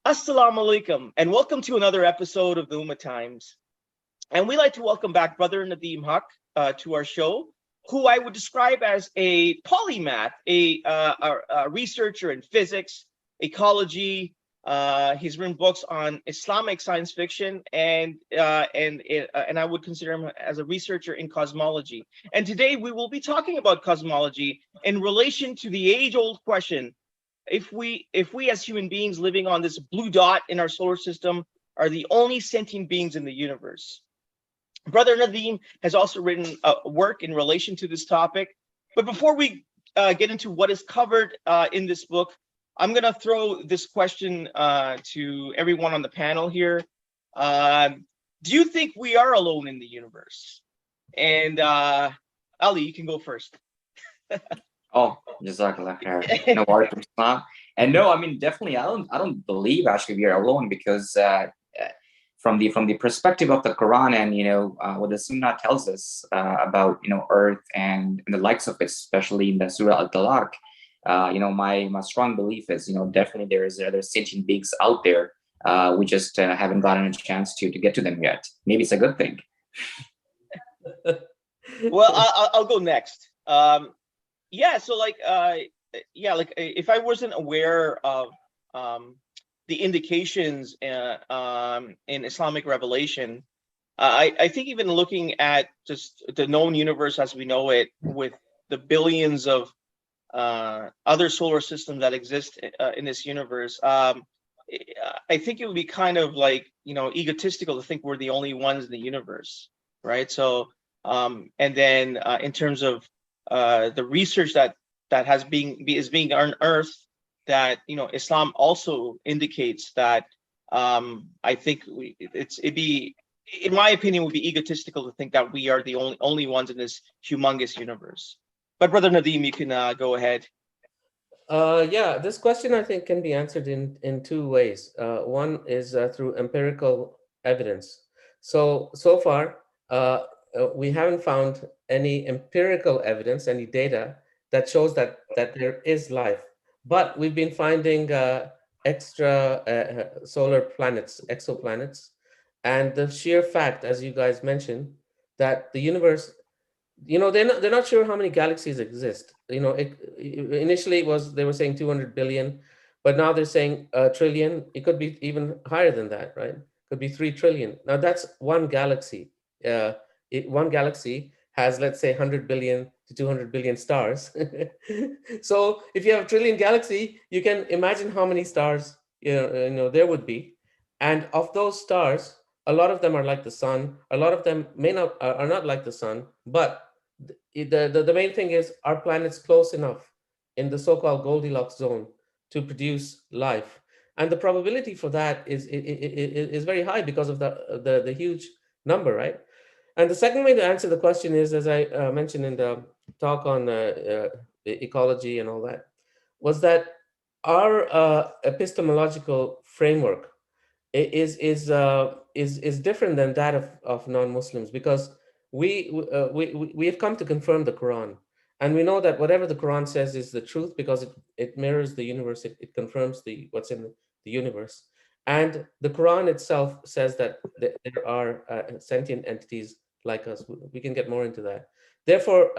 Assalamu alaikum, and welcome to another episode of the Ummah Times. And we'd like to welcome back Brother Nadeem Haque to our show, who I would describe as a polymath, a researcher in physics, ecology. He's written books on Islamic science fiction, and I would consider him as a researcher in cosmology. And today we will be talking about cosmology in relation to the age-old question: if we as human beings living on this blue dot in our solar system are the only sentient beings in the universe. Brother Nadeem has also written work in relation to this topic. But before we get into what is covered in this book, I'm going to throw this question to everyone on the panel here. Do you think we are alone in the universe? And Ali, you can go first. Oh, Jazakallah khair. No, walaikum salam. And no, I mean, definitely, I don't believe actually we are alone, because from the perspective of the Quran and what the Sunnah tells us about Earth and the likes of it, especially in the Surah Al-Talaq, my strong belief is definitely there's other sentient beings out there. We just haven't gotten a chance to get to them yet. Maybe it's a good thing. Well, I'll go next. Yeah, so if I wasn't aware of the indications in Islamic revelation, I think even looking at just the known universe as we know it, with the billions of other solar systems that exist in this universe, I think it would be kind of egotistical to think we're the only ones in the universe, right? So, and then in terms of the research that is being unearthed, that Islam also indicates that, I think it'd be, in my opinion, would be egotistical to think that we are the only ones in this humongous universe. But Brother Nadeem, you can go ahead. Yeah, this question I think can be answered in two ways. One is through empirical evidence. So far, we haven't found any empirical evidence, any data that shows that there is life. But we've been finding extra solar planets, exoplanets, and the sheer fact, as you guys mentioned, that the universe, they're not sure how many galaxies exist. Initially they were saying 200 billion, but now they're saying a trillion. It could be even higher than that, right? Could be 3 trillion. Now that's one galaxy. One galaxy has, let's say, 100 billion to 200 billion stars. So if you have a trillion galaxy, you can imagine how many stars there would be. And of those stars, a lot of them are like the sun. A lot of them are not like the sun. But the main thing is, our planet's close enough in the so-called Goldilocks zone to produce life. And the probability for that is very high because of the huge number, right? And the second way to answer the question is, as I mentioned in the talk on ecology and all that, was that our epistemological framework is different than that of non-Muslims, because we have come to confirm the Quran, and we know that whatever the Quran says is the truth, because it mirrors the universe. It confirms what's in the universe. And the Quran itself says that there are sentient entities like us. We can get more into that. Therefore,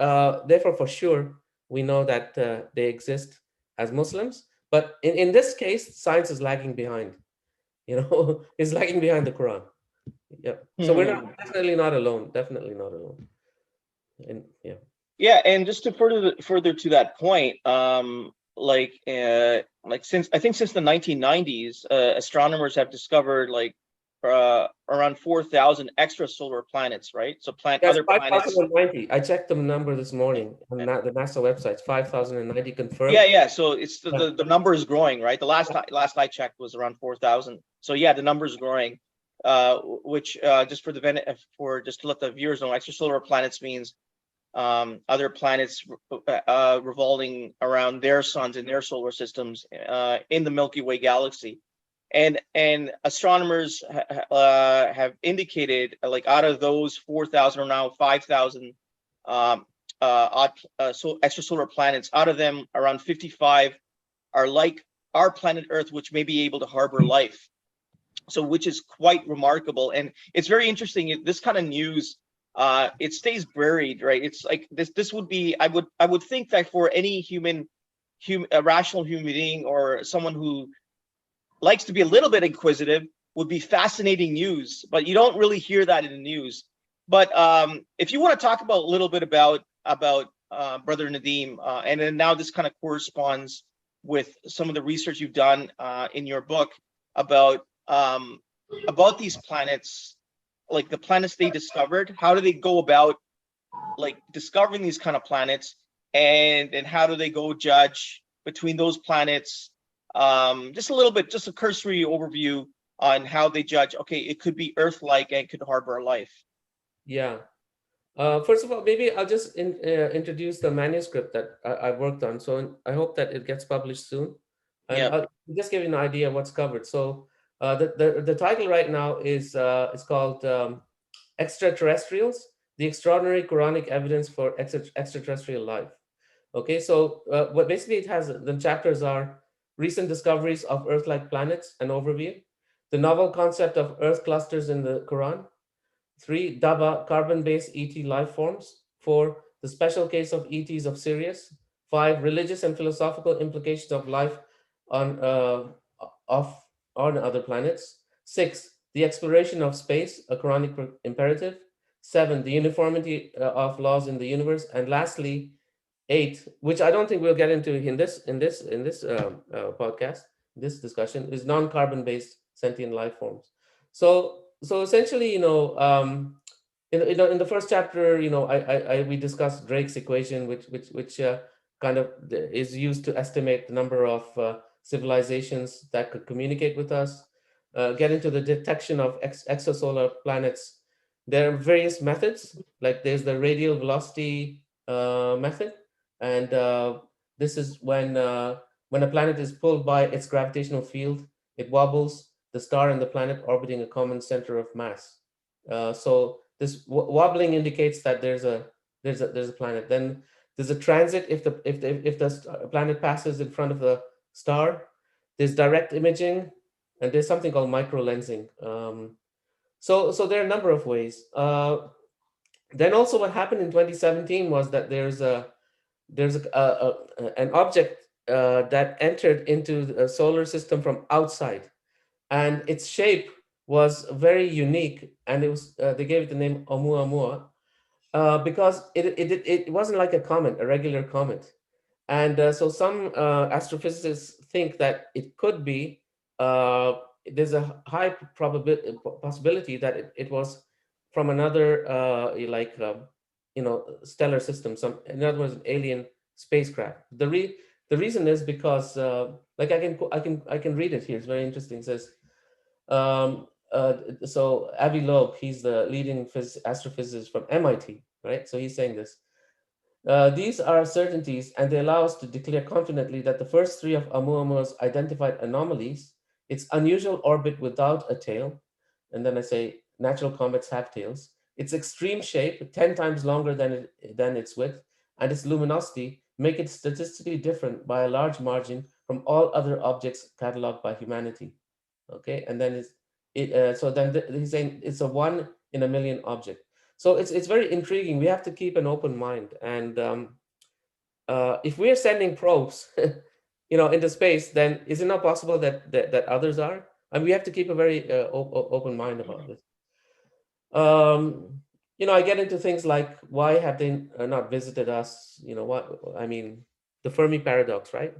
for sure, we know that they exist as Muslims. But in this case, science is lagging behind. Is lagging behind the Quran. Yeah. So we're definitely not alone. Definitely not alone. And yeah. Yeah, and just to further to that point, since the 1990s, astronomers have discovered around 4,000 extrasolar planets, right? So other planets. 5,090. I checked the number this morning on the NASA website. 5,090 confirmed. Yeah. So it's the number is growing, right? The last I checked was around 4,000. So yeah, the number is growing. Which just to let the viewers know, extrasolar planets means other planets revolving around their suns in their solar systems in the Milky Way galaxy. And astronomers have indicated, out of those 4,000 or now 5,000 extrasolar planets, out of them around 55 are like our planet Earth, which may be able to harbor life. So, which is quite remarkable, and it's very interesting. This kind of news, it stays buried, right? It's like this would be, I would think that for any a rational human being, or someone who likes to be a little bit inquisitive, would be fascinating news. But you don't really hear that in the news. But if you want to talk about a little bit about Brother Nadeem, and then now this kind of corresponds with some of the research you've done in your book about these planets, like the planets they discovered. How do they go about like discovering these kind of planets, and how do they go judge between those planets? Just a little bit, just a cursory overview on how they judge. Okay, it could be Earth-like and could harbor life. Yeah. First of all, maybe I'll just introduce the manuscript that I worked on. So I hope that it gets published soon. And Yeah. I'll just give you an idea of what's covered. So the title right now is it's called Extraterrestrials: The Extraordinary Quranic Evidence for Extraterrestrial Life. Okay, so what basically it has, the chapters are recent discoveries of Earth-like planets, an overview, the novel concept of Earth clusters in the Quran, 3, Daba, carbon-based ET life forms, 4, the special case of ETs of Sirius, 5, religious and philosophical implications of life on on other planets, 6, the exploration of space, a Quranic imperative, 7, the uniformity of laws in the universe, and lastly, 8, which I don't think we'll get into in this podcast, this discussion, is non-carbon based sentient life forms. So essentially, in the first chapter, we discussed Drake's equation, which kind of is used to estimate the number of civilizations that could communicate with us. Get into the detection of exosolar planets. There are various methods, like there's the radial velocity method, and this is when a planet is pulled by its gravitational field, it wobbles. The star and the planet orbiting a common center of mass. So this wobbling indicates that there's a planet. Then there's a transit if the planet passes in front of the star. There's direct imaging, and there's something called microlensing. So there are a number of ways. Then also what happened in 2017 was that there's an object that entered into the solar system from outside, and its shape was very unique, and it was they gave it the name Oumuamua because it wasn't like a comet, a regular comet, and so some astrophysicists think that it could be there's a high possibility that it was from another stellar system, some, in other words, an alien spacecraft. The reason is because like I can read it here. It's very interesting. It says so Avi Loeb, he's the leading astrophysicist from MIT, right? So he's saying this. These are certainties, and they allow us to declare confidently that the first 3 of Oumuamua's identified anomalies, its unusual orbit without a tail, and then I say natural comets have tails, its extreme shape, 10 times longer than its width, and its luminosity make it statistically different by a large margin from all other objects cataloged by humanity. Okay, and then he's saying it's a 1 in a million object. So it's very intriguing. We have to keep an open mind, and if we're sending probes, into space, then is it not possible that others are? And we have to keep a very open mind about this. I get into things like, why have they not visited us? The Fermi paradox, right?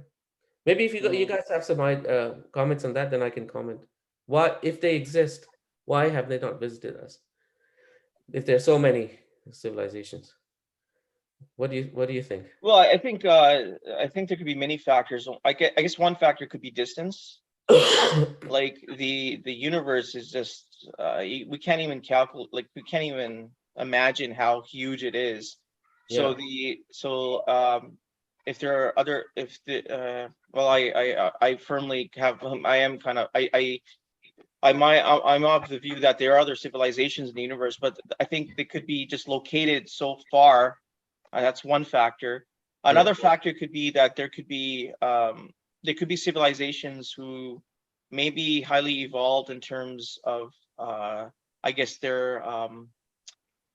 Maybe if you guys have some comments on that, then I can comment. Why, if they exist, why have they not visited us? If there's so many civilizations, what do you think? Well, I think there could be many factors. I guess one factor could be distance. Like the universe is just we can't even calculate. Like we can't even imagine how huge it is. So if there are other, I firmly have, I am kind of, I'm of the view that there are other civilizations in the universe, but I think they could be just located so far. That's one factor. Another factor could be that there could be there could be civilizations who may be highly evolved in terms of, I guess, their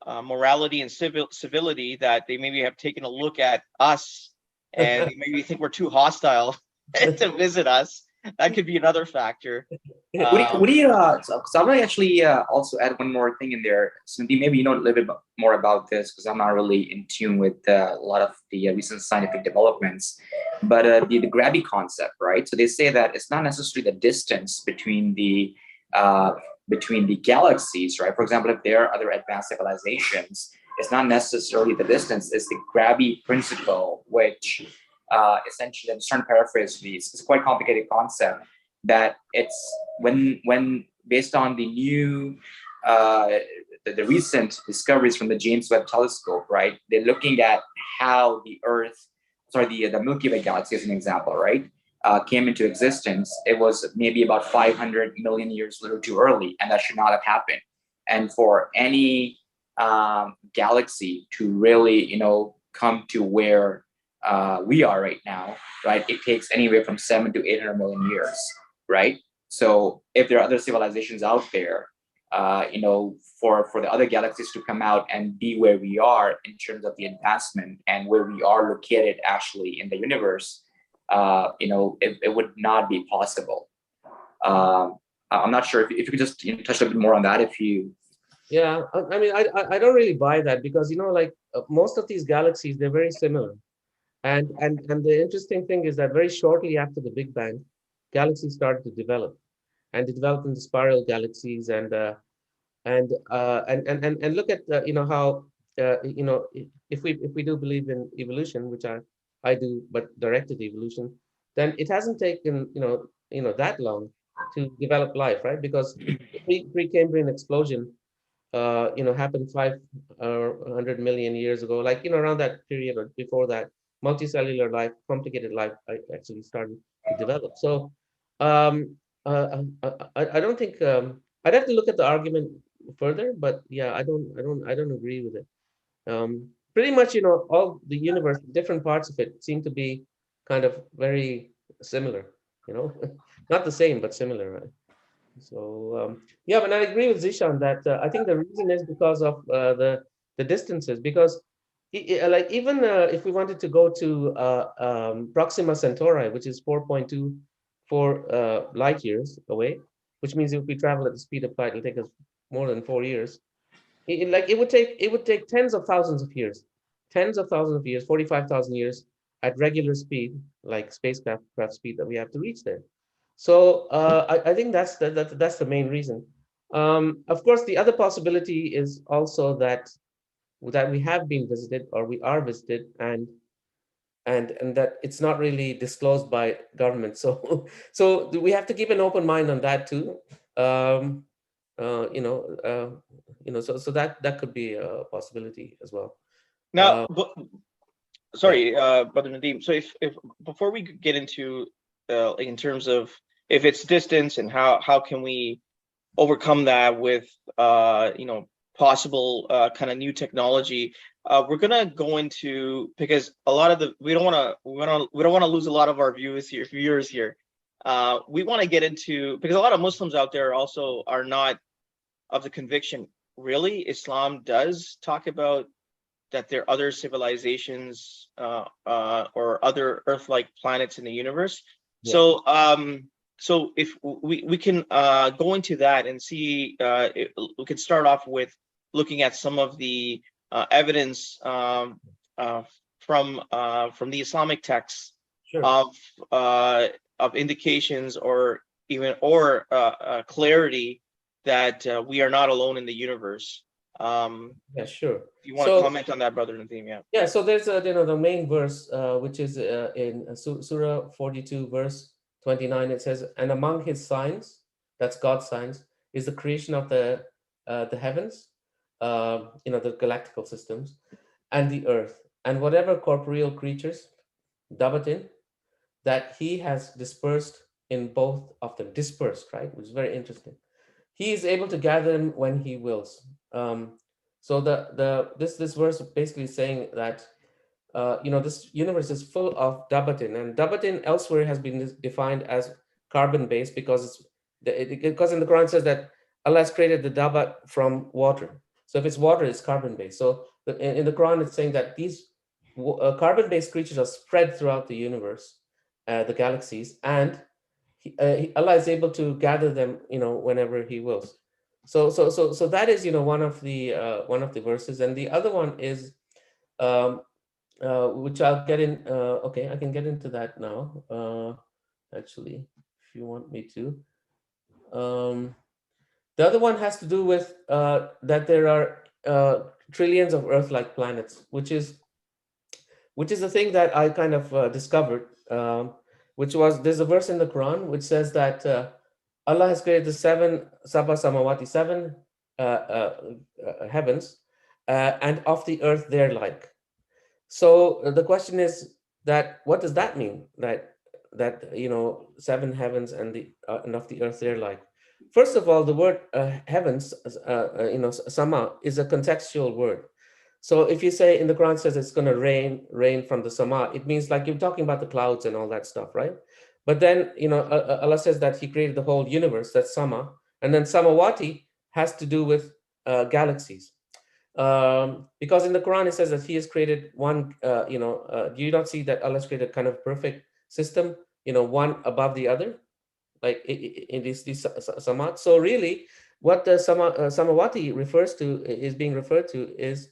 morality and civility, that they maybe have taken a look at us and they maybe think we're too hostile to visit us. That could be another factor. Would you, so I want to actually also add one more thing in there. So maybe you know a little bit more about this, because I'm not really in tune with a lot of the recent scientific developments. But the gravity concept, right? So they say that it's not necessarily the distance between the galaxies, right? For example, if there are other advanced civilizations, it's not necessarily the distance; it's the gravity principle, which essentially, I'm just trying to paraphrase these. It's a quite complicated concept, that it's when based on the new the recent discoveries from the James Webb Telescope, right? They're looking at how the Earth, the Milky Way galaxy as an example, right? Came into existence. It was maybe about 500 million years a little too early, and that should not have happened. And for any galaxy to really, come to where we are right now, right? It takes anywhere from 7 to 800 million years, right? So if there are other civilizations out there, for the other galaxies to come out and be where we are in terms of the advancement and where we are located actually in the universe, it would not be possible. I'm not sure if you could just touch a bit more on that, if you. Yeah, I mean, I don't really buy that, because most of these galaxies, they're very similar. And the interesting thing is that very shortly after the Big Bang, galaxies started to develop, and they developed into spiral galaxies, and look at how if we do believe in evolution, which I do, but directed evolution, then it hasn't taken that long to develop life, right? Because pre-Cambrian explosion happened 500 million years ago, around that period or before that. Multicellular life, complicated life, actually started to develop. So I don't think I'd have to look at the argument further, but yeah, I don't agree with it. Pretty much, all the universe, different parts of it seem to be kind of very similar, not the same, but similar, right? So yeah, but I agree with Zishan that I think the reason is because of the distances. Because even if we wanted to go to Proxima Centauri, which is 4.24 light years away, which means if we travel at the speed of light, it'll take us more than 4 years. It would take tens of thousands of years, 45,000 years at regular speed, like spacecraft speed that we have to reach there. So I think that's the main reason. Of course, the other possibility is also that we have been visited, or we are visited, and that it's not really disclosed by government. So so we have to keep an open mind on that too. So that could be a possibility as well. Now, sorry, Brother Nadeem. So if before we get into in terms of if it's distance and how can we overcome that with possible kind of new technology, we're gonna go into, because a lot of we don't want to lose a lot of our viewers here. We want to get into, because a lot of Muslims out there also are not of the conviction, really, Islam does talk about that there are other civilizations or other Earth-like planets in the universe. Yeah. So if we can go into that and see, we could start off with looking at some of the evidence from the Islamic texts. Sure. Of indications or clarity that we are not alone in the universe. Yeah, sure. If you want to comment on that, Brother Nadeem, yeah. Yeah, so there's the main verse, which is in Surah 42, verse 29. It says, "And among his signs," that's God's signs, "is the creation of the heavens, the galactical systems, and the earth, and whatever corporeal creatures, Dabatin, that he has dispersed in both of them." Dispersed, right? Which is very interesting. "He is able to gather them when he wills." So this verse basically saying that this universe is full of dabatin, and dabatin elsewhere has been defined as carbon-based because because in the Quran it says that Allah has created the dabat from water. So if it's water, it's carbon-based. So in the Quran, it's saying that these carbon-based creatures are spread throughout the universe, the galaxies, and Allah is able to gather them, whenever He wills. So that is, one of the verses, and the other one is, which I'll get in. Okay, I can get into that now. Actually, if you want me to. The other one has to do with that there are trillions of Earth-like planets, which is the thing that I kind of discovered, which was, there's a verse in the Quran which says that Allah has created the seven heavens, and of the earth they're like. So the question is that what does that mean? That seven heavens and of the earth they're like. First of all, the word heavens, sama, is a contextual word. So if you say in the Quran says it's going to rain from the sama, it means like you're talking about the clouds and all that stuff, right? But then, Allah says that He created the whole universe, that's sama. And then samawati has to do with galaxies. Because in the Quran, it says that He has created one, do you not see that Allah has created kind of perfect system, one above the other? Like in these samat. So really, what the samawati is being referred to is,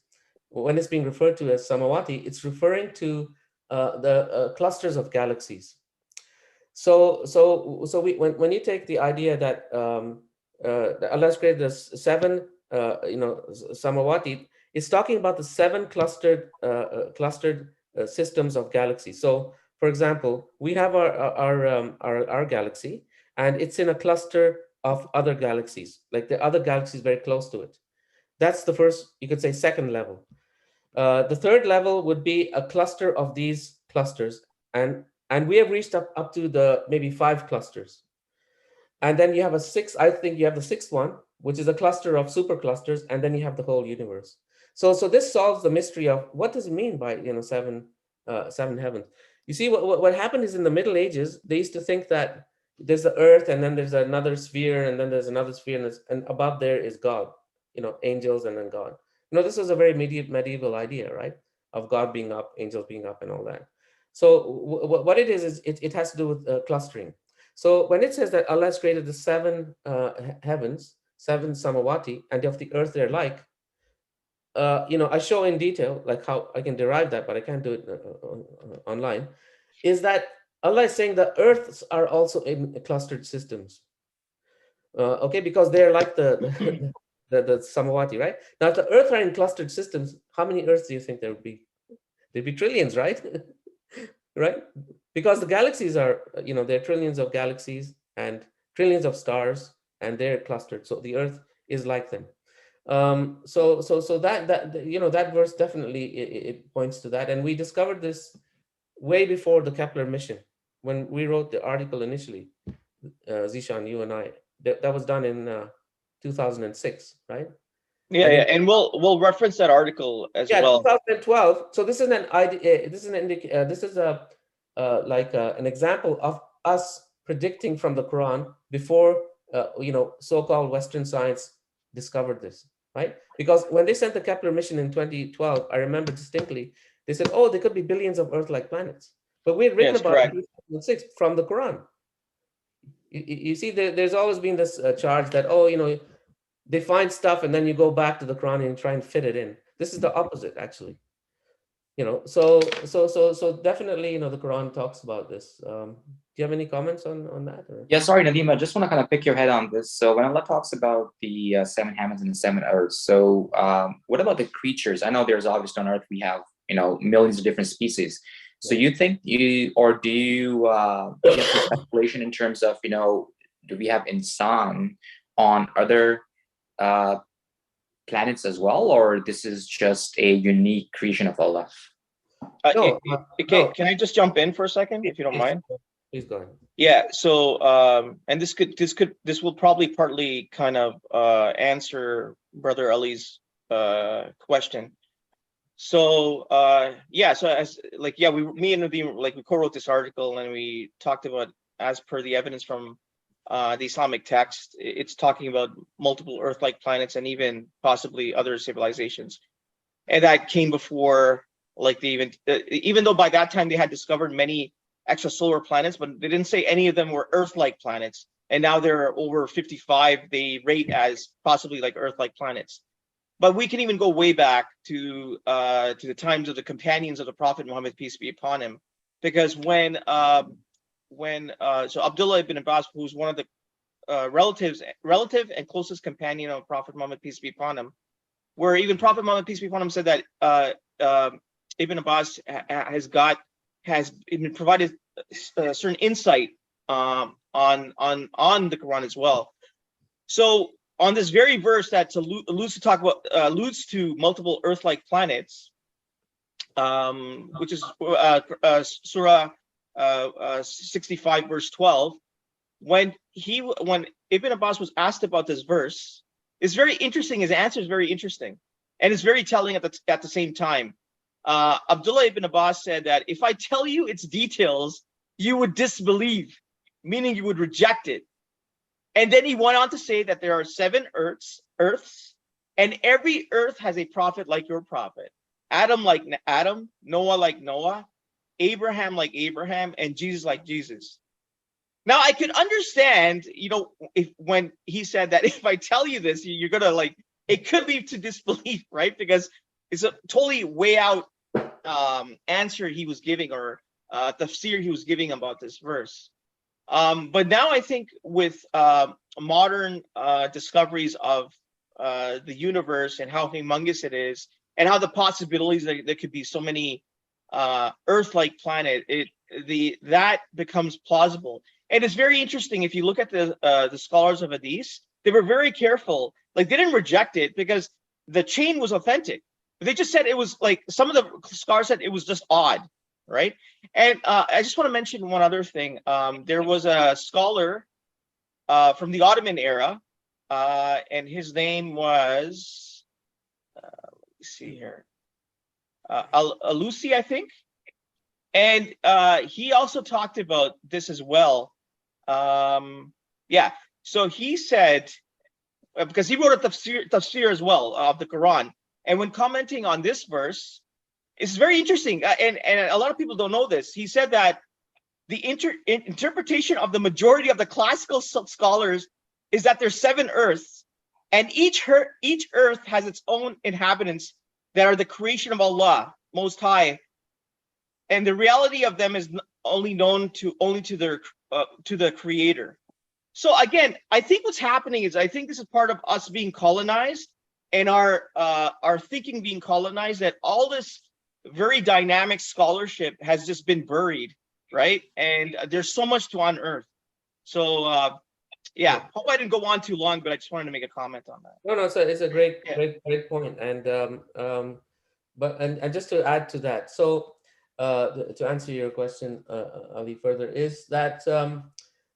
when it's being referred to as samawati, it's referring to the clusters of galaxies. So when you take the idea that Allah has created the seven, samawati, it's talking about the seven clustered systems of galaxies. So, for example, we have our galaxy, and it's in a cluster of other galaxies, like the other galaxies very close to it. That's the first, you could say, second level. The third level would be a cluster of these clusters, and we have reached up to the maybe 5 clusters. And then you have I think you have the sixth one, which is a cluster of superclusters, and then you have the whole universe. So this solves the mystery of what does it mean by seven heavens. You see, what happened is in the Middle Ages, they used to think that there's the earth, and then there's another sphere, and then there's another sphere, and above there is God, angels, and then God. This was a very medieval idea, right? Of God being up, angels being up, and all that. So what it is it has to do with clustering. So when it says that Allah has created the 7 heavens, 7 samawati, and of the earth they're like, I show in detail like how I can derive that, but I can't do it online, is that Allah is saying the earths are also in clustered systems. Okay, because they're like the samawati, right? Now, if the earth are in clustered systems, how many earths do you think there would be? There'd be trillions, right? Right? Because the galaxies are, there are trillions of galaxies and trillions of stars, and they're clustered. So the earth is like them. So that verse definitely it points to that, and we discovered this way before the Kepler mission when we wrote the article initially. Zishan, you and I, that was done in 2006, right? Yeah, and we'll reference that article as well. 2012. So this is an idea. This is an example of us predicting from the Quran before so-called Western science discovered this, right? Because when they sent the Kepler mission in 2012, I remember distinctly, they said, "Oh, there could be billions of Earth-like planets," but we had written about it in 2006 from the Quran. You see, there's always been this charge that they find stuff and then you go back to the Quran and try and fit it in. This is the opposite, actually. So definitely, the Quran talks about this. Do you have any comments on that? Or? Yeah, sorry, Nadeem, I just want to kind of pick your head on this. So when Allah talks about the 7 heavens and the 7 earths, so what about the creatures? I know there's obviously on Earth we have millions of different species. So you think do you get some speculation in terms of do we have insan on other planets as well, or this is just a unique creation of Allah? No. Can I just jump in for a second, if you don't mind? Please go ahead. Yeah. So, and this will probably partly kind of answer Brother Ali's question. So yeah, so as like yeah, me and Nadeem, like we co-wrote this article and we talked about, as per the evidence from the Islamic text, it's talking about multiple Earth-like planets and even possibly other civilizations, and that came before like even though by that time they had discovered many extrasolar planets, but they didn't say any of them were Earth-like planets. And now there are over 55 they rate as possibly like Earth-like planets. But we can even go way back to the times of the companions of the Prophet Muhammad, peace be upon him, because when so Abdullah ibn Abbas, who's one of the relative and closest companion of Prophet Muhammad, peace be upon him, where even Prophet Muhammad, peace be upon him, said that Ibn Abbas has been provided certain insight on the Quran as well. So on this very verse that alludes to multiple Earth-like planets, which is Surah 65 verse 12, when Ibn Abbas was asked about this verse, it's very interesting. His answer is very interesting, and it's very telling at the same time. Abdullah ibn Abbas said that if I tell you its details, you would disbelieve, meaning you would reject it. And then he went on to say that there are 7 earths, and every earth has a prophet like your prophet. Adam like Adam, Noah like Noah, Abraham like Abraham, and Jesus like Jesus. Now I could understand, when he said that if I tell you this, you're gonna like, it could lead to disbelief, right? Because it's a totally way out answer he was giving, or tafsir he was giving about this verse. But now I think with modern discoveries of the universe and how humongous it is, and how the possibilities that there could be so many Earth-like planet, that becomes plausible. And it's very interesting if you look at the scholars of Hadith, they were very careful. Like they didn't reject it because the chain was authentic. They just said it was like, some of the scholars said it was just odd, right? And I just want to mention one other thing. There was a scholar from the Ottoman era, and his name was, let me see here, Alusi, I think. And he also talked about this as well. Yeah, so he said, because he wrote a tafsir as well of the Quran, and when commenting on this verse, it's very interesting, and a lot of people don't know this. He said that the interpretation of the majority of the classical scholars is that there's 7 earths, and each earth has its own inhabitants that are the creation of Allah Most High, and the reality of them is only known to the Creator. So again, I think what's happening is, I think this is part of us being colonized, and our thinking being colonized, that all this very dynamic scholarship has just been buried, right? And there's so much to unearth. So yeah, hope I didn't go on too long, but I just wanted to make a comment on that. No, so it's a great point. And just to add to that, so to answer your question, Ali, further, is that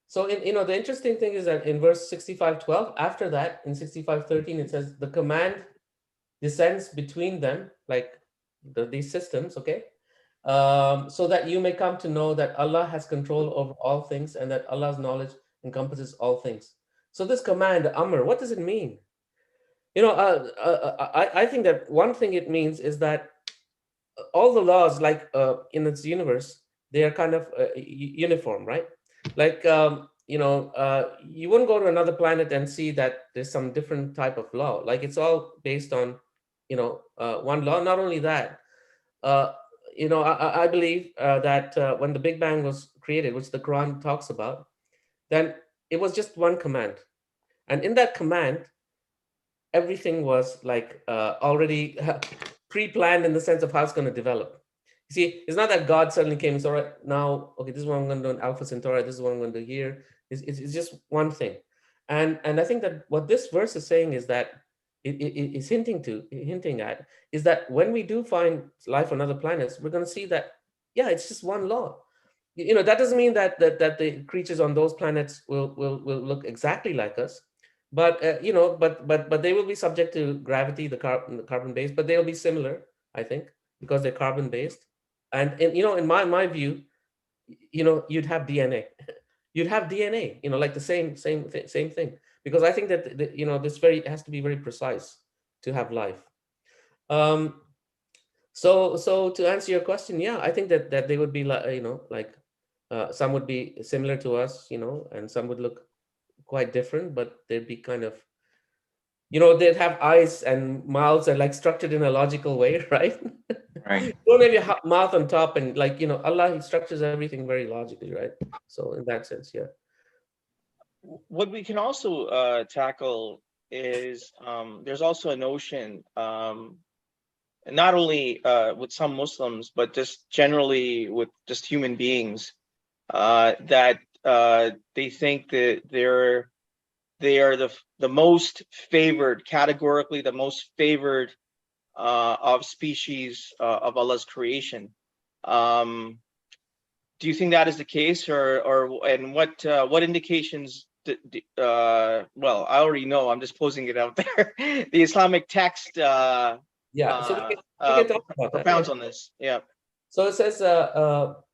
so the interesting thing is that in verse 65:12, after that in 65:13, it says the command descends between them, like these systems, okay, so that you may come to know that Allah has control over all things, and that Allah's knowledge encompasses all things. So this command, Amr, what does it mean? I think that one thing it means is that all the laws, like in its universe, they are kind of uniform, right? Like you wouldn't go to another planet and see that there's some different type of law. Like it's all based on one law. Not only that, I believe that when the Big Bang was created, which the Quran talks about, then it was just one command, and in that command, everything was like already pre-planned in the sense of how it's going to develop. You see, it's not that God suddenly came and said, all right, now, okay, this is what I'm going to do in Alpha Centauri, this is what I'm going to do here. It's just one thing. And I think that what this verse is saying is that it is hinting at is that when we do find life on other planets, we're going to see that, yeah, it's just one law. That doesn't mean that the creatures on those planets will look exactly like us, but but they will be subject to gravity, the carbon base, but they will be similar. I think, because they're carbon based. And in my view, you'd have DNA. You'd have DNA, like the same thing. Because I think that this it has to be very precise to have life. Um, so to answer your question, yeah, I think that they would be like, some would be similar to us, and some would look quite different, but they'd be kind of, they'd have eyes and mouths and like structured in a logical way, right? Right. Don't have your mouth on top, and Allah, He structures everything very logically, right? So in that sense, yeah. What we can also tackle is there's also a notion, not only with some Muslims, but just generally with just human beings, that they think that they are the most favored, categorically the most favored of species of Allah's creation. Do you think that is the case, and what indications? Well, I already know. I'm just posing it out there. The Islamic text Yeah, so we can talk about that. propounds Yeah. on this. Yeah. So it says,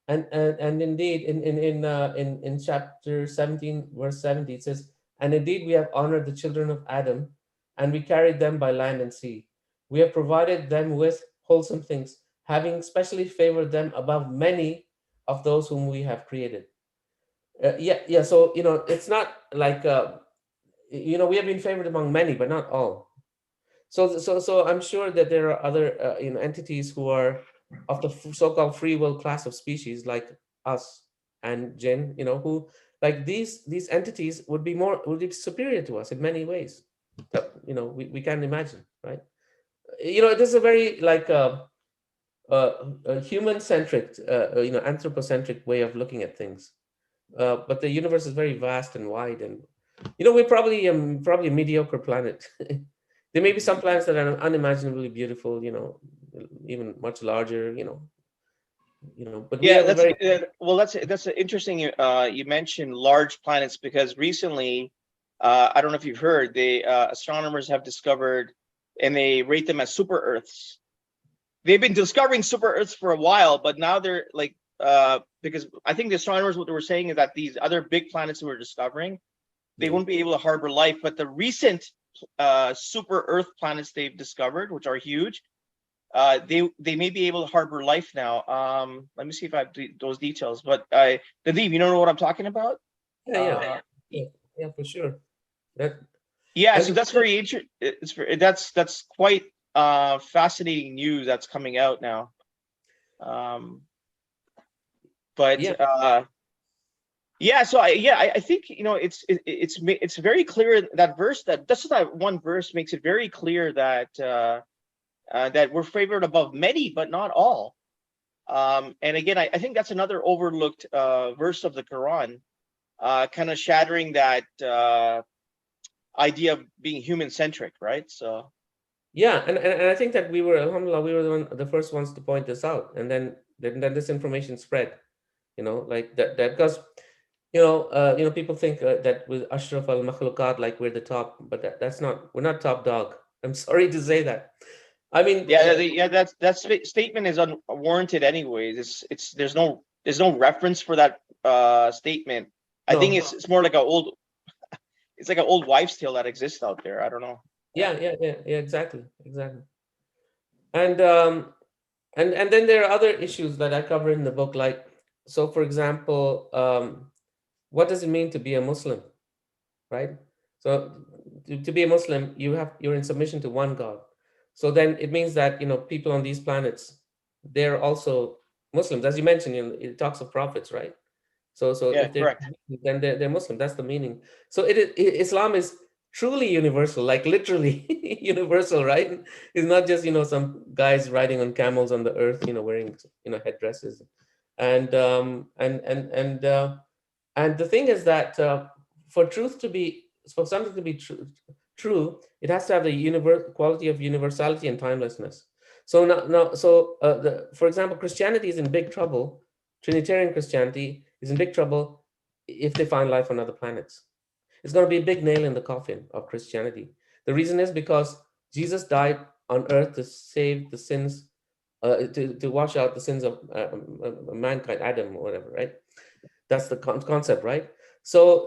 and indeed in chapter 17, verse 70, it says, and indeed we have honored the children of Adam, and we carried them by land and sea. We have provided them with wholesome things, having specially favored them above many of those whom we have created. Yeah. So it's not like we have been favored among many, but not all. So I'm sure that there are other entities who are of the so-called free will class of species like us and jinn, who like these entities would be superior to us in many ways that we can't imagine, right? It is a very like a human-centric, anthropocentric way of looking at things. But the universe is very vast and wide, and we're probably a mediocre planet. There may be some planets that are unimaginably beautiful, even much larger, but we Yeah, have a very well. That's interesting. You mentioned large planets because recently, I don't know if you've heard, the astronomers have discovered, and they rate them as super Earths. They've been discovering super Earths for a while, but now they're like, because I think the astronomers, what they were saying is that these other big planets that we're discovering, they won't be able to harbor life. But the recent super Earth planets they've discovered, which are huge, they may be able to harbor life now. Let me see if I have those details. But Nadeem, you know what I'm talking about? yeah, for sure. Yeah, And so that's very interesting. That's quite fascinating news that's coming out now. But yeah, so I think it's very clear that verse that one verse makes it very clear that that we're favored above many, but not all. And again, I think that's another overlooked verse of the Quran, kind of shattering that idea of being human centric, right? So yeah, and I think that alhamdulillah, we were the first ones to point this out, and then this information spread, like that because people think that with Ashraf al Makhlukat, like we're the top, but we're not top dog. I'm sorry to say that. I mean, that statement is unwarranted anyways. There's no reference for that statement. I think it's more like it's like an old wives' tale that exists out there. I don't know. Yeah, exactly. And and then there are other issues that I cover in the book, like, so for example, what does it mean to be a Muslim, right? So to be a Muslim, you're in submission to one God. So then it means that people on these planets, they're also Muslims, as you mentioned. It talks of prophets, right? So Yeah, if they're correct. then they're Muslim. That's the meaning. So Islam is truly universal, like literally universal, right? It's not just some guys riding on camels on the earth, wearing headdresses, and the thing is that for something to be true, it has to have the quality of universality and timelessness. So for example, Christianity is in big trouble. Trinitarian Christianity is in big trouble if they find life on other planets. It's going to be a big nail in the coffin of Christianity. The reason is because Jesus died on earth to save the sins to wash out the sins of mankind, Adam or whatever, right? That's the concept, right? So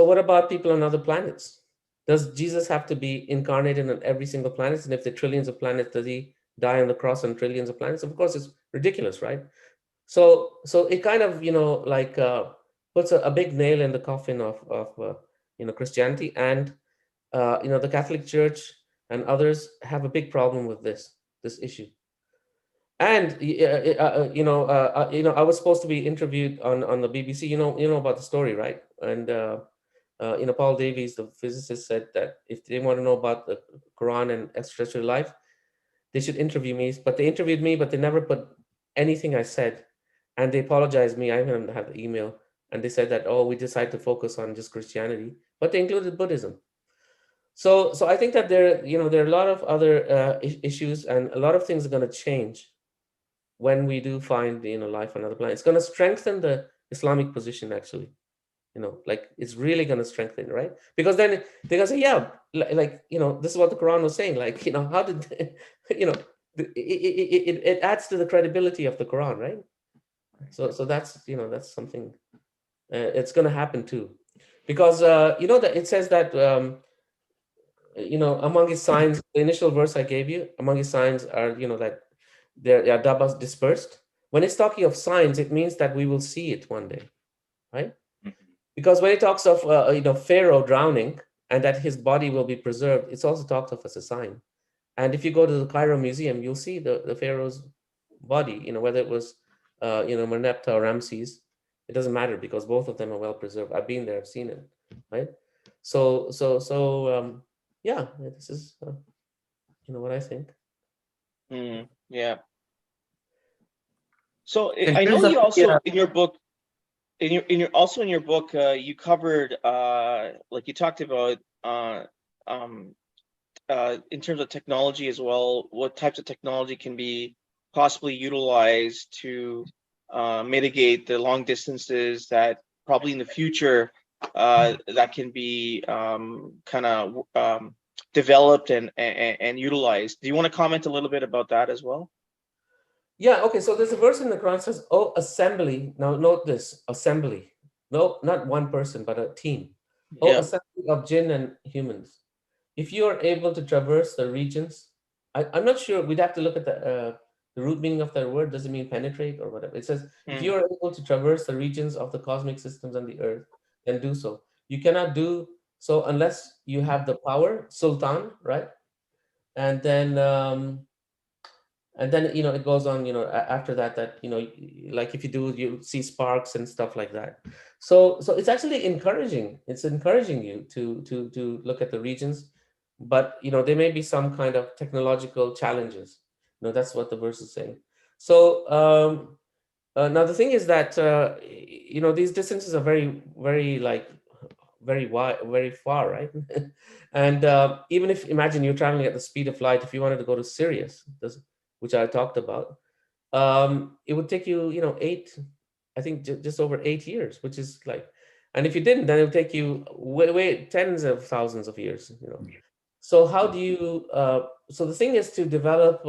what about people on other planets? Does Jesus have to be incarnated on every single planet? And if there are trillions of planets, does he die on the cross on trillions of planets? Of course, it's ridiculous, right? So it kind of, like puts a big nail in the coffin of Christianity, and the Catholic Church and others have a big problem with this issue. And I was supposed to be interviewed on the BBC. You know about the story, right? And Paul Davies, the physicist, said that if they want to know about the Quran and extraterrestrial life, they should interview me. But they interviewed me, but they never put anything I said, and they apologized me. I even have the email, and they said that, oh, we decided to focus on just Christianity, but they included Buddhism. So I think that there are a lot of other issues, and a lot of things are going to change when we do find life on other planets. It's going to strengthen the Islamic position, actually. Like it's really going to strengthen, right? Because then they're going to say, yeah, this is what the Quran was saying. Like, how did it adds to the credibility of the Quran, right? So that's that's something it's going to happen too, because that it says that among his signs, the initial verse I gave you, among his signs are that they are dabas dispersed. When it's talking of signs, it means that we will see it one day, right? Because when it talks of Pharaoh drowning and that his body will be preserved, it's also talked of as a sign. And if you go to the Cairo Museum, you'll see the Pharaoh's body, whether it was Merneptah or Ramses. It doesn't matter because both of them are well preserved. I've been there, I've seen it, right? So yeah, this is what I think. Yeah. So In I know terms you of also in your book, in your book, you covered like you talked about in terms of technology as well, what types of technology can be possibly utilized to mitigate the long distances that probably in the future that can be kind of developed and utilized. Do you want to comment a little bit about that as well? Yeah, okay, so there's a verse in the Quran that says, oh, assembly. Now note this, assembly. No, not one person, but a team. Oh, Yeah. assembly of jinn and humans. If you are able to traverse the regions, I'm not sure, we'd have to look at the root meaning of that word. Does it mean penetrate or whatever? It says, if you are able to traverse the regions of the cosmic systems and the earth, then do so. You cannot do so unless you have the power, sultan, right? And then it goes on, after that like if you do, you see sparks and stuff like that. So it's actually encouraging. It's encouraging you to look at the regions, but there may be some kind of technological challenges. That's what the verse is saying. So now the thing is that these distances are very, very very wide, very far, right? And even if, imagine you're traveling at the speed of light, if you wanted to go to Sirius, which I talked about, it would take you, I think just over 8 years, which is like, and if you didn't, then it would take you way tens of thousands of years, So how do you, so the thing is to develop,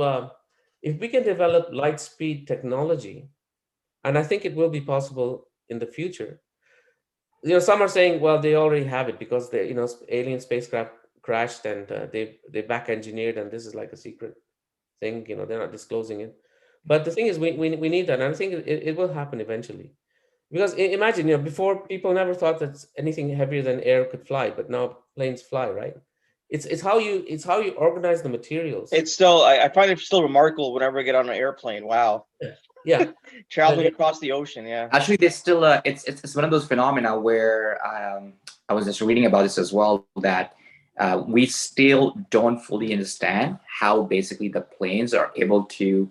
if we can develop light speed technology, and I think it will be possible in the future. Some are saying, well, they already have it because the alien spacecraft crashed and they back engineered, and this is like a secret thing. They're not disclosing it. But the thing is, we need that, and I think it will happen eventually. Because imagine, before people never thought that anything heavier than air could fly, but now planes fly, right? It's how you organize the materials. It's still, I find it still remarkable whenever I get on an airplane. Wow. Yeah. Traveling across the ocean. Yeah. Actually, there's still it's one of those phenomena where I was just reading about this as well, that we still don't fully understand how basically the planes are able to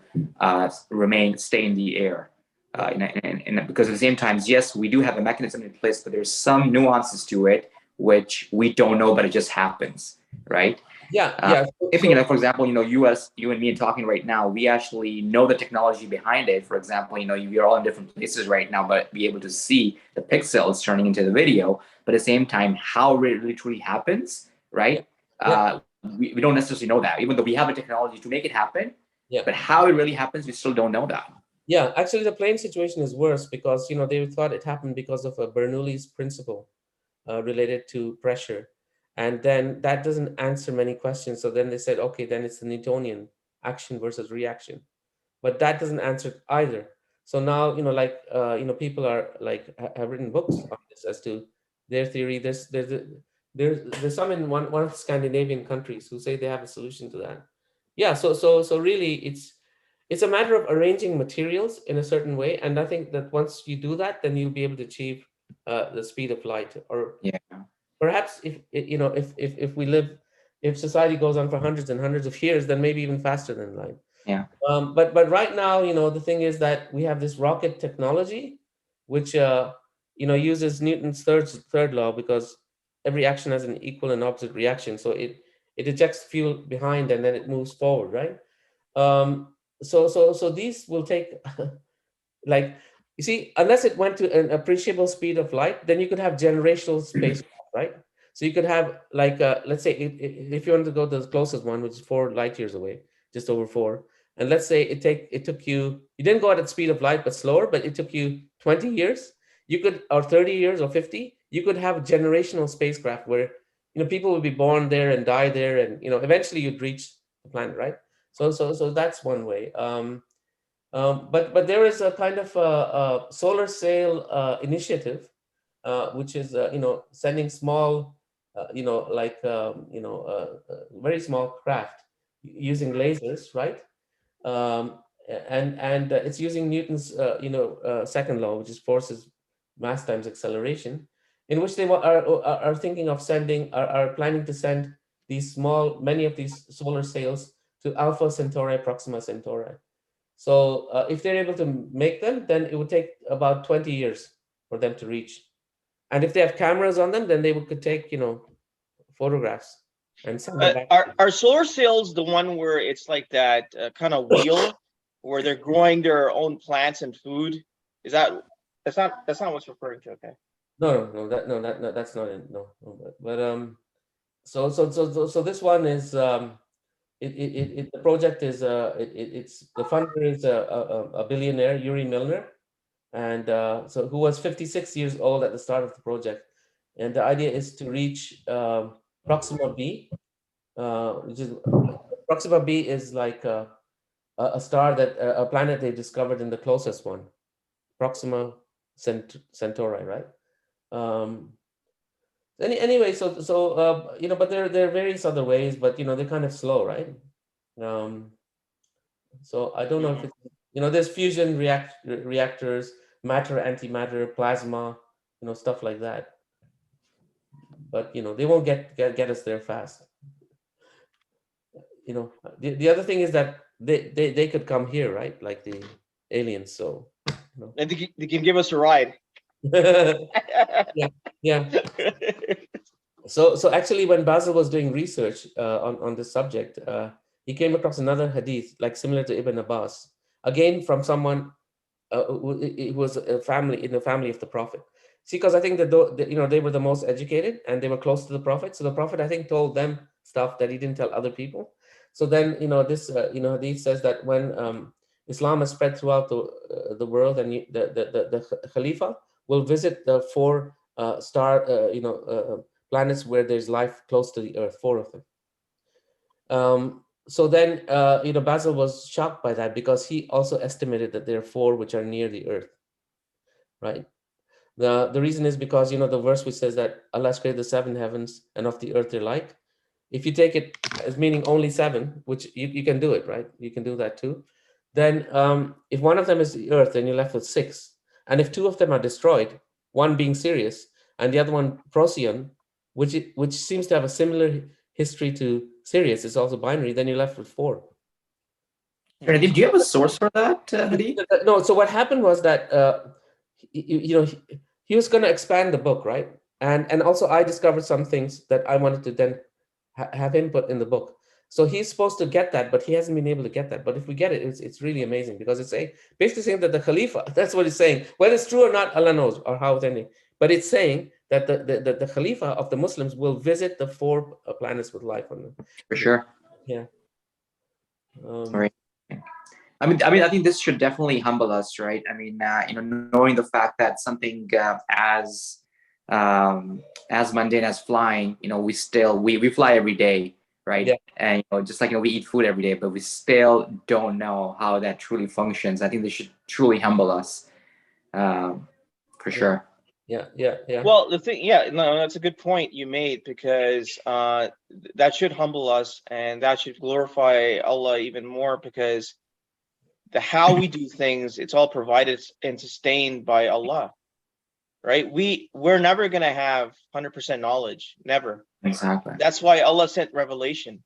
stay in the air. Because at the same time, yes, we do have a mechanism in place, but there's some nuances to it which we don't know, but it just happens, right? Yeah. If for example, you and me talking right now, we actually know the technology behind it. For example, we are all in different places right now, but be able to see the pixels turning into the video. But at the same time, how it really truly happens, right? Yeah. We don't necessarily know that, even though we have the technology to make it happen. Yeah. But how it really happens, we still don't know that. Yeah, actually, the plane situation is worse because they thought it happened because of a Bernoulli's principle related to pressure, and then that doesn't answer many questions. So then they said, okay, then it's the Newtonian action versus reaction, but that doesn't answer either. So now people are have written books on this as to their theory. There's some in one of the Scandinavian countries who say they have a solution to that. Yeah, so really it's a matter of arranging materials in a certain way, and I think that once you do that, then you'll be able to achieve the speed of light. Or Yeah. perhaps if society goes on for hundreds and hundreds of years, then maybe even faster than light. Yeah. But right now, the thing is that we have this rocket technology, which uses Newton's third law, because every action has an equal and opposite reaction. So it ejects fuel behind and then it moves forward, right? So these will take like, you see, unless it went to an appreciable speed of light, then you could have generational space, right? So you could have let's say if you want to go to the closest one, which is 4 light years away, just over 4, and let's say it took you didn't go at the speed of light but slower, but it took you 20 years, you could, or 30 years or 50, you could have generational spacecraft where people would be born there and die there, and eventually you'd reach the planet, right? So that's one way. But there is a kind of a solar sail initiative, which is sending small, very small craft using lasers, right? Um, and it's using Newton's second law, which is forces mass times acceleration, in which they are thinking of are planning to send many of these solar sails to Alpha Centauri, Proxima Centauri. So if they're able to make them, then it would take about 20 years for them to reach. And if they have cameras on them, then they could take, photographs and send them back. Are solar sails the one where it's like that kind of wheel where they're growing their own plants and food? That's not what's referring to? Okay. No, that's not it. No. So this one is the project is it's the funder is a billionaire, Yuri Milner, and so who was 56 years old at the start of the project, and the idea is to reach Proxima B, which is Proxima B is like a star a planet they discovered in the closest one, Proxima Centauri, right? Anyway, but there are various other ways, but they're kind of slow, right? So I don't know if it's, there's fusion reactors, matter, antimatter, plasma, stuff like that. But they won't get us there fast. The other thing is that they could come here, right? Like the aliens. So And they can give us a ride. yeah. So actually, when Basil was doing research on this subject, he came across another hadith, like similar to Ibn Abbas, again from someone it was a family in the family of the Prophet. See, because I think that they were the most educated and they were close to the Prophet. So the Prophet, I think, told them stuff that he didn't tell other people. So then this hadith says that when Islam has spread throughout the world, and the Khalifa will visit the 4 planets where there's life close to the Earth, 4 of them. So then, Basil was shocked by that because he also estimated that there are 4 which are near the Earth, right? The reason is because, the verse which says that Allah has created the 7 heavens and of the earth they're like. If you take it as meaning only 7, which you can do it, right? You can do that too. Then if one of them is the earth, then you're left with 6. And if 2 of them are destroyed, one being Sirius and the other one Procyon, which seems to have a similar history to Sirius, it's also binary, then you're left with 4. Nadeem, do you have a source for that, Hadi? No, so what happened was that he was going to expand the book, right? And also I discovered some things that I wanted to then have him put in the book. So he's supposed to get that, but he hasn't been able to get that. But if we get it, it's really amazing, because it's basically saying that the Khalifa, that's what it's saying. Whether it's true or not, Allah knows, or how authentic. But it's saying that the Khalifa of the Muslims will visit the 4 planets with life on them. For sure. Yeah. Right. I think this should definitely humble us, right? I mean, knowing the fact that something as mundane as flying, we still we fly every day, right? Yeah. And just like we eat food every day, but we still don't know how that truly functions. I think this should truly humble us, for sure. Yeah. Well, the thing, yeah, no, that's a good point you made, because that should humble us, and that should glorify Allah even more, because the how we do things, it's all provided and sustained by Allah, right? We're never gonna have 100% knowledge, never. Exactly. That's why Allah sent revelation.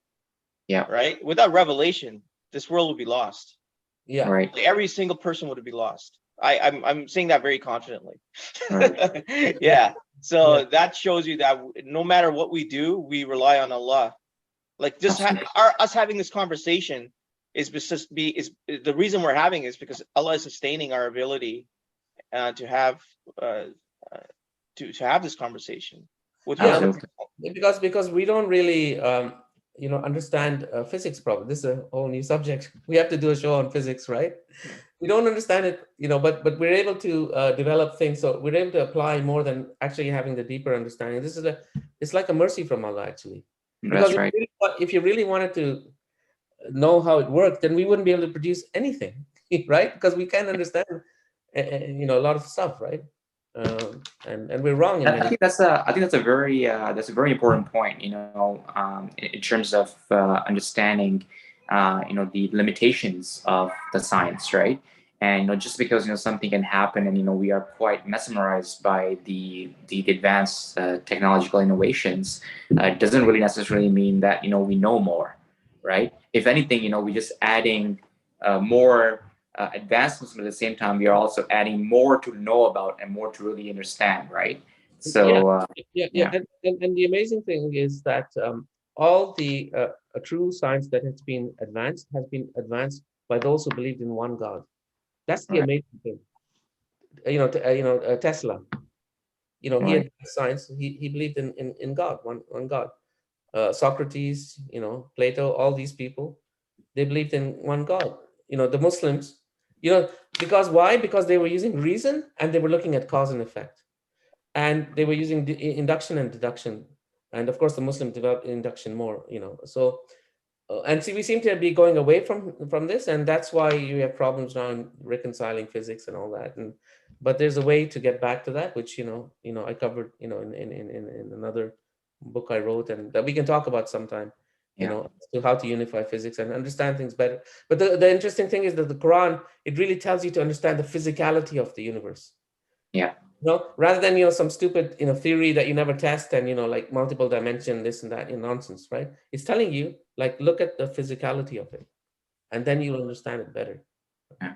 Yeah. Right. Without revelation, this world would be lost. Yeah. Right. Like, every single person would be lost. I'm saying that very confidently. Right. Yeah. So Yeah. that shows you that no matter what we do, we rely on Allah. Like, just Absolutely. us having this conversation is the reason we're having is because Allah is sustaining our ability to have to have this conversation with whoever. Absolutely. Because we don't really understand physics properly. This is a whole new subject. We have to do a show on physics, right? We don't understand it, but we're able to develop things. So we're able to apply more than actually having the deeper understanding. It's like a mercy from Allah, actually. Because That's right. if you really wanted to know how it worked, then we wouldn't be able to produce anything, right? Because we can't understand, a lot of stuff, right? And we're wrong in I many. think that's a very important point. In terms of understanding, the limitations of the science, right? And just because something can happen, and we are quite mesmerized by the advanced technological innovations, doesn't really necessarily mean that we know more, right? If anything, we're just adding more advancements, but at the same time, we are also adding more to know about and more to really understand, right? So Yeah. And the amazing thing is that all the true science that has been advanced by those who believed in one God. That's the right, amazing thing. Tesla. He right, had science. He believed in God, one God. Socrates, Plato, all these people, they believed in one God. The Muslims, because why? Because they were using reason and they were looking at cause and effect, and they were using induction and deduction, and of course the Muslims developed induction more. So and see, we seem to be going away from this, and that's why you have problems now in reconciling physics and all that. But there's a way to get back to that, which I covered in another book I wrote, and that we can talk about sometime. yeah, As to how to unify physics and understand things better. But the interesting thing is that the Quran, it really tells you to understand the physicality of the universe. yeah. Rather than some stupid theory that you never test, and like multiple dimension, this and that, nonsense, right? It's telling you, like, look at the physicality of it, and then you'll understand it better. Yeah.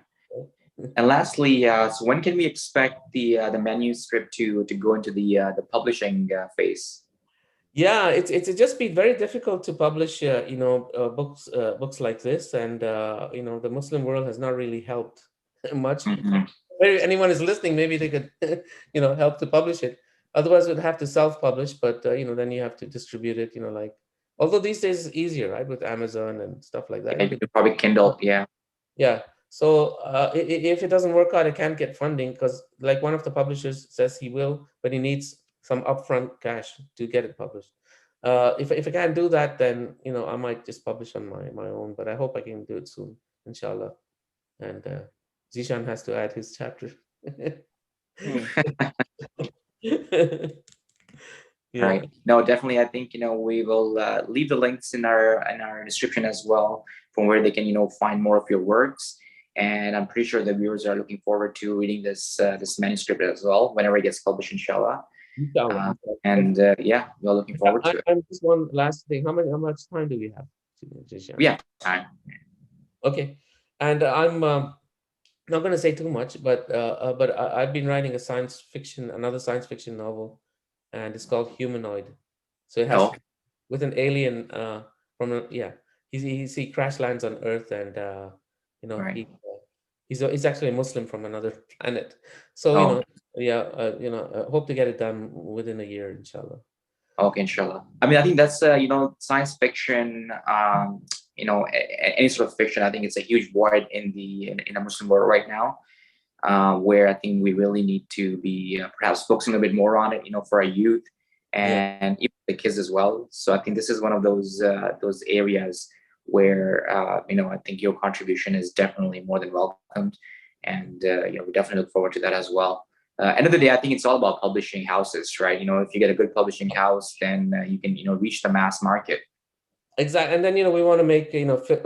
And lastly, so when can we expect the manuscript to go into the publishing phase? Yeah, it's just been very difficult to publish books like this, and the Muslim world has not really helped much. Mhm. If anyone is listening, maybe they could help to publish it. Otherwise we'd have to self-publish, but then you have to distribute it, although these days it's easier, right, with Amazon and stuff like that. Yeah, you could probably Kindle. Yeah. Yeah. So if it doesn't work out, I can't get funding, because like one of the publishers says he will, but he needs some upfront cash to get it published. If I can't do that, then I might just publish on my own. But I hope I can do it soon, inshallah. And Zishan has to add his chapter. Yeah. Right. No, definitely. I think we will leave the links in our description as well, from where they can find more of your works. And I'm pretty sure the viewers are looking forward to reading this manuscript as well whenever it gets published, inshallah. Inshallah. Yeah, we're looking forward to it. And just one last thing. How much time do we have, Zishan? We have time. Okay. And I'm not going to say too much, but I've been writing another science fiction novel, and it's called Humanoid. So it has Oh, with an alien he crash lands on Earth, and right. he's actually a Muslim from another planet. So Oh, hope to get it done within a year, inshallah. okay, inshallah. I mean, I think that's science fiction. any sort of fiction. I think it's a huge void in the Muslim world right now, where I think we really need to be perhaps focusing a bit more on it, for our youth and even the kids as well. So I think this is one of those areas where I think your contribution is definitely more than welcomed, and we definitely look forward to that as well. End of the day, I think it's all about publishing houses, right? If you get a good publishing house, then you can reach the mass market. Exactly. And then, we want to make,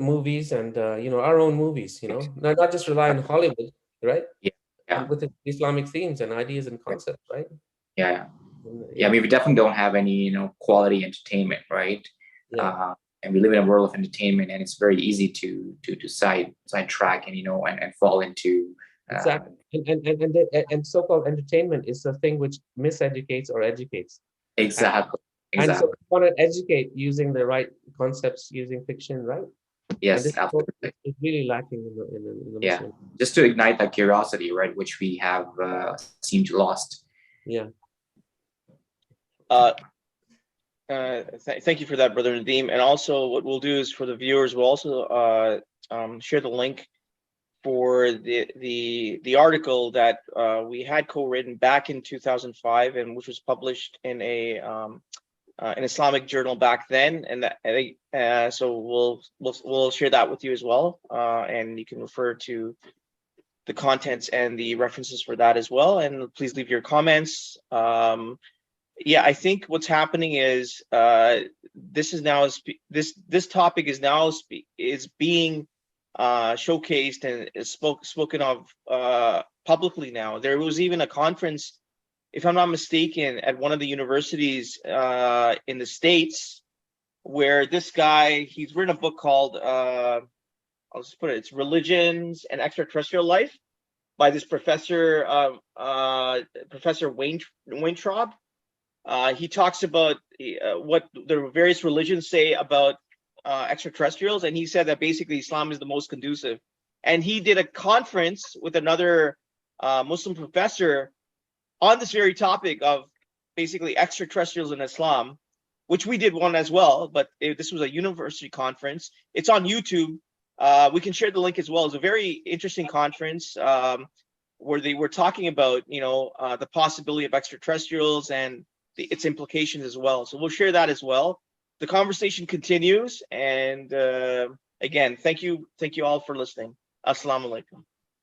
movies and, our own movies, not just rely on Hollywood, right? Yeah. Yeah. And with Islamic themes and ideas and concepts, right? Yeah. I mean, we definitely don't have any, quality entertainment, right? Yeah. And we live in a world of entertainment, and it's very easy to sidetrack and and fall into Exactly. And so-called entertainment is the thing which miseducates or educates. Exactly. And so we want to educate using the right concepts, using fiction, right? Yes, and absolutely. It's really lacking in the Muslim. Just to ignite that curiosity, right, which we have seemed lost. Yeah. Thank you for that, Brother Nadeem. And also, what we'll do is for the viewers, we'll also share the link for the article that we had co-written back in 2005, and which was published in an Islamic journal back then, and so we'll share that with you as well, and you can refer to the contents and the references for that as well. And please leave your comments. I think what's happening is this topic is now being showcased and is spoken of publicly now. There was even a conference, if I'm not mistaken, at one of the universities in the States, where this guy, he's written a book called I'll just put it, it's Religions and Extraterrestrial Life, by this professor, Professor Weintraub. He talks about what the various religions say about extraterrestrials, and he said that basically Islam is the most conducive. And he did a conference with another Muslim professor on this very topic of basically extraterrestrials in Islam, which we did one as well, but this was a university conference. It's on YouTube. We can share the link as well. It's a very interesting conference where they were talking about, the possibility of extraterrestrials and its implications as well. So we'll share that as well. The conversation continues. And again, thank you all for listening. Assalamu alaikum.